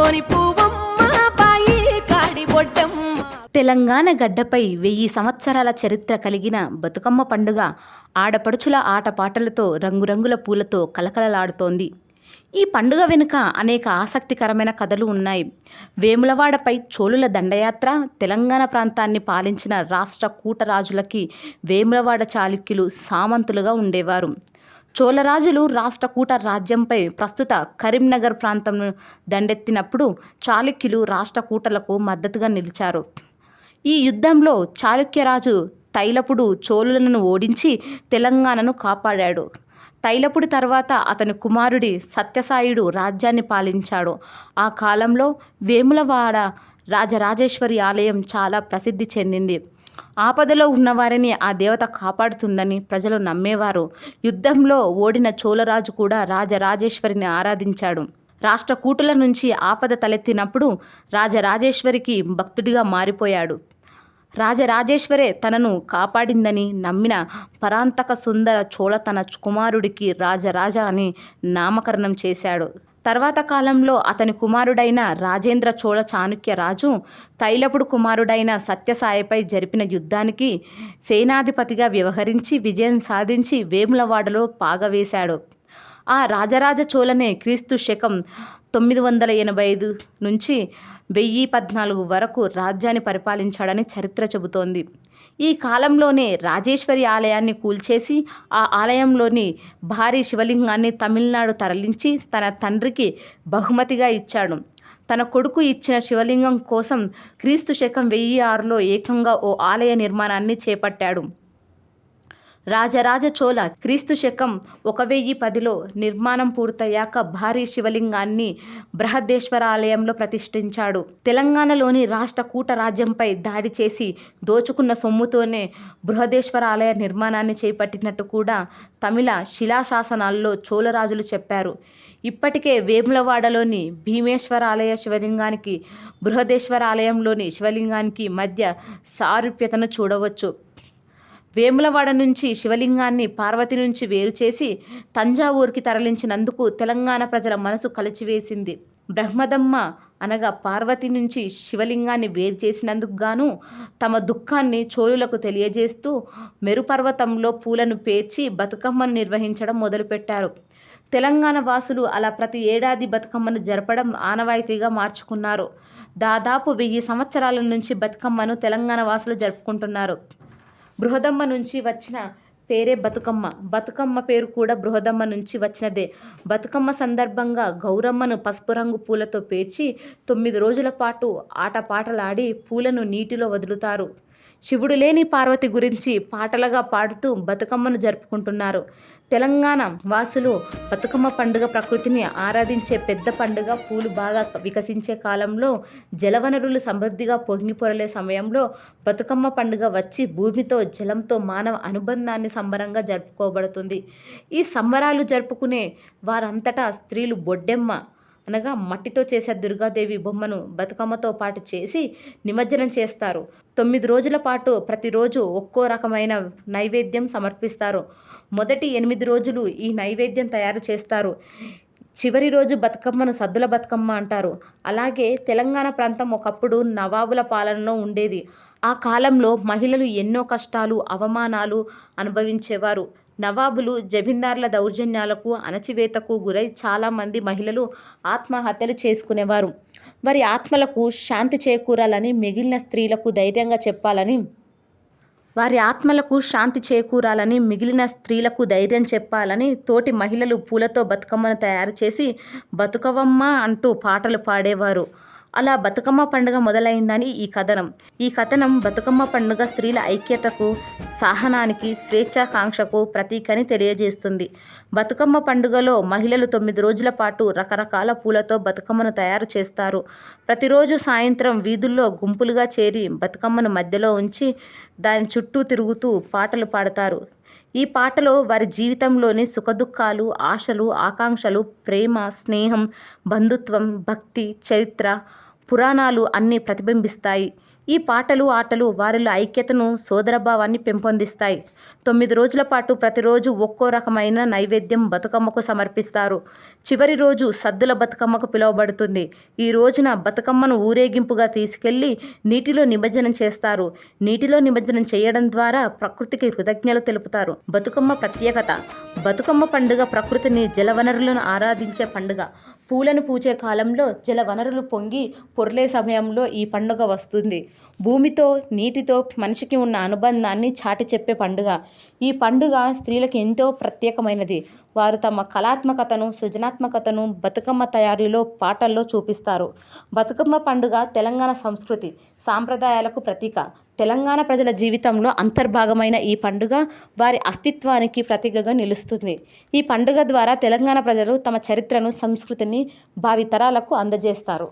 గోని పువ్వమ్మ బాయి కాడి బొడ్డమ్మ. తెలంగాణ గడ్డపై 1000 సంవత్సరాల చరిత్ర కలిగిన బతుకమ్మ పండుగ ఆడపడుచుల ఆటపాటలతో రంగురంగుల పూలతో కలకలలాడుతోంది. ఈ పండుగ వెనుక అనేక ఆసక్తికరమైన కథలు ఉన్నాయి. వేములవాడపై చోళుల దండయాత్ర, తెలంగాణ ప్రాంతాన్ని పాలించిన రాష్ట్ర కూటరాజులకి వేములవాడ చాళుక్యులు సామంతులుగా ఉండేవారు. చోళరాజులు రాష్ట్రకూట రాజ్యంపై ప్రస్తుత కరీంనగర్ ప్రాంతం దండెత్తినప్పుడు చాళుక్యులు రాష్ట్రకూటలకు మద్దతుగా నిలిచారు. ఈ యుద్ధంలో చాళుక్యరాజు తైలపుడు చోళులను ఓడించి తెలంగాణను కాపాడాడు. తైలపుడి తర్వాత అతని కుమారుడి సత్యసాయుడు రాజ్యాన్ని పాలించాడు. ఆ కాలంలో వేములవాడ రాజరాజేశ్వరి ఆలయం చాలా ప్రసిద్ధి చెందింది. ఆపదలో ఉన్నవారిని ఆ దేవత కాపాడుతుందని ప్రజలు నమ్మేవారు. యుద్ధంలో ఓడిన చోళరాజు కూడా రాజరాజేశ్వరిని ఆరాధించాడు. రాష్ట్రకూటుల నుంచి ఆపద తలెత్తినప్పుడు రాజరాజేశ్వరికి భక్తుడిగా మారిపోయాడు. రాజరాజేశ్వరే తనను కాపాడిందని నమ్మిన పరాంతక సుందర చోళ తన కుమారుడికి రాజరాజ అని నామకరణం చేశాడు. తర్వాత కాలంలో అతని కుమారుడైన రాజేంద్ర చోళ చాణుక్య రాజు తైలపుడు కుమారుడైన సత్యసాయిపై జరిపిన యుద్ధానికి సేనాధిపతిగా వ్యవహరించి విజయం సాధించి వేములవాడలో పాగవేశాడు. ఆ రాజరాజ చోళనే క్రీస్తు శకం 985 నుంచి 1014 వరకు రాజ్యాన్ని పరిపాలించాడని చరిత్ర చెబుతోంది. ఈ కాలంలోనే రాజేశ్వరి ఆలయాన్ని కూల్చేసి ఆ ఆలయంలోని భారీ శివలింగాన్ని తమిళనాడు తరలించి తన తండ్రికి బహుమతిగా ఇచ్చాడు. తన కొడుకు ఇచ్చిన శివలింగం కోసం క్రీస్తు శకం 1006లో ఏకంగా ఓ ఆలయ నిర్మాణాన్ని చేపట్టాడు. రాజరాజ చోళ క్రీస్తు శకం 1010లో నిర్మాణం పూర్తయ్యాక భారీ శివలింగాన్ని బృహదేశ్వరాలయంలో ప్రతిష్ఠించాడు. తెలంగాణలోని రాష్ట్ర కూట రాజ్యంపై దాడి చేసి దోచుకున్న సొమ్ముతోనే బృహదేశ్వరాలయ నిర్మాణాన్ని చేపట్టినట్టు కూడా తమిళ శిలాశాసనాల్లో చోళరాజులు చెప్పారు. ఇప్పటికే వేములవాడలోని భీమేశ్వరాలయ శివలింగానికి బృహదేశ్వరాలయంలోని శివలింగానికి మధ్య సారూప్యతను చూడవచ్చు. వేములవాడ నుంచి శివలింగాన్ని పార్వతి నుంచి వేరు చేసి తంజావూరుకి తరలించినందుకు తెలంగాణ ప్రజల మనసు కలిచివేసింది. బ్రహ్మదమ్మ అనగా పార్వతి నుంచి శివలింగాన్ని వేరు చేసినందుకు గాను తమ దుఃఖాన్ని చోళులకు తెలియజేస్తూ మెరుపర్వతంలో పూలను పేర్చి బతుకమ్మను నిర్వహించడం మొదలుపెట్టారు. తెలంగాణ వాసులు అలా ప్రతి ఏడాది బతుకమ్మను జరపడం ఆనవాయితీగా మార్చుకున్నారు. దాదాపు 1000 సంవత్సరాల నుంచి బతుకమ్మను తెలంగాణ వాసులు జరుపుకుంటున్నారు. బృహదమ్మ నుంచి వచ్చిన పేరే బతుకమ్మ. బతుకమ్మ పేరు కూడా బృహదమ్మ నుంచి వచ్చినదే. బతుకమ్మ సందర్భంగా గౌరమ్మను పసుపు రంగు పూలతో పేర్చి 9 రోజుల పాటు ఆటపాటలాడి పూలను నీటిలో వదులుతారు. శివుడు లేని పార్వతి గురించి పాటలుగా పాడుతూ బతుకమ్మను జరుపుకుంటున్నారు. తెలంగాణ వాసులు బతుకమ్మ పండుగ ప్రకృతిని ఆరాధించే పెద్ద పండుగ. పూలు బాగా వికసించే కాలంలో, జలవనరులు సమృద్ధిగా పొంగిపొరలే సమయంలో బతుకమ్మ పండుగ వచ్చి భూమితో జలంతో మానవ అనుబంధాన్ని సంబరంగా జరుపుకోబడుతుంది. ఈ సంబరాలు జరుపుకునే వారంతటా స్త్రీలు బొడ్డెమ్మ అనగా మట్టితో చేసే దుర్గాదేవి బొమ్మను బతుకమ్మతో పాటు చేసి నిమజ్జనం చేస్తారు. 9 రోజుల పాటు ప్రతిరోజు ఒక్కో రకమైన నైవేద్యం సమర్పిస్తారు. మొదటి 8 రోజులు ఈ నైవేద్యం తయారు చేస్తారు. చివరి రోజు బతుకమ్మను సద్దుల బతుకమ్మ అంటారు. అలాగే తెలంగాణ ప్రాంతం ఒకప్పుడు నవాబుల పాలనలో ఉండేది. ఆ కాలంలో మహిళలు ఎన్నో కష్టాలు, అవమానాలు అనుభవించేవారు. నవాబులు, జమీందార్ల దౌర్జన్యాలకు, అణచివేతకు గురై చాలామంది మహిళలు ఆత్మహత్యలు చేసుకునేవారు. వారి ఆత్మలకు శాంతి చేకూరాలని, మిగిలిన స్త్రీలకు ధైర్యంగా చెప్పాలని మిగిలిన స్త్రీలకు ధైర్యం చెప్పాలని తోటి మహిళలు పూలతో బతుకమ్మను తయారు చేసి బతుకవమ్మ అంటూ పాటలు పాడేవారు. అలా బతుకమ్మ పండుగ మొదలైందని ఈ కథనం బతుకమ్మ పండుగ స్త్రీల ఐక్యతకు, సహనానికి, స్వేచ్ఛాకాంక్షకు ప్రతీకని తెలియజేస్తుంది. బతుకమ్మ పండుగలో మహిళలు 9 రోజుల పాటు రకరకాల పూలతో బతుకమ్మను తయారు చేస్తారు. ప్రతిరోజు సాయంత్రం వీధుల్లో గుంపులుగా చేరి బతుకమ్మను మధ్యలో ఉంచి దాని చుట్టూ తిరుగుతూ పాటలు పాడతారు. ఈ పాటలో వారి జీవితంలోని సుఖదుఖాలు, ఆశలు, ఆకాంక్షలు, ప్రేమ, స్నేహం, బంధుత్వం, భక్తి, చరిత్ర, పురాణాలు అన్నీ ప్రతిబింబిస్తాయి. ఈ పాటలు ఆటలు వారిలో ఐక్యతను సోదరభావాన్ని పెంపొందిస్తాయి. 9 రోజుల పాటు ప్రతిరోజు ఒక్కో రకమైన నైవేద్యం బతుకమ్మకు సమర్పిస్తారు. చివరి రోజు సద్దుల బతుకమ్మకు పిలువబడుతుంది. ఈ రోజున బతుకమ్మను ఊరేగింపుగా తీసుకెళ్లి నీటిలో నిమజ్జనం చేస్తారు. నీటిలో నిమజ్జనం చేయడం ద్వారా ప్రకృతికి కృతజ్ఞతలు తెలుపుతారు. బతుకమ్మ ప్రత్యేకత. బతుకమ్మ పండుగ ప్రకృతిని జలవనరులను ఆరాధించే పండుగ. పూలను పూచే కాలంలో జలవనరులు పొంగి పొర్లే సమయంలో ఈ పండుగ వస్తుంది. భూమితో నీటితో మనిషికి ఉన్న అనుబంధాన్ని చాటి చెప్పే పండుగ. ఈ పండుగ స్త్రీలకు ఎంతో ప్రత్యేకమైనది. వారు తమ కళాత్మకతను సృజనాత్మకతను బతుకమ్మ తయారీలో పాటల్లో చూపిస్తారు. బతుకమ్మ పండుగ తెలంగాణ సంస్కృతి సాంప్రదాయాలకు ప్రతీక. తెలంగాణ ప్రజల జీవితంలో అంతర్భాగమైన ఈ పండుగ వారి అస్తిత్వానికి ప్రతీకగా నిలుస్తుంది. ఈ పండుగ ద్వారా తెలంగాణ ప్రజలు తమ చరిత్రను సంస్కృతిని భావితరాలకు అందజేస్తారు.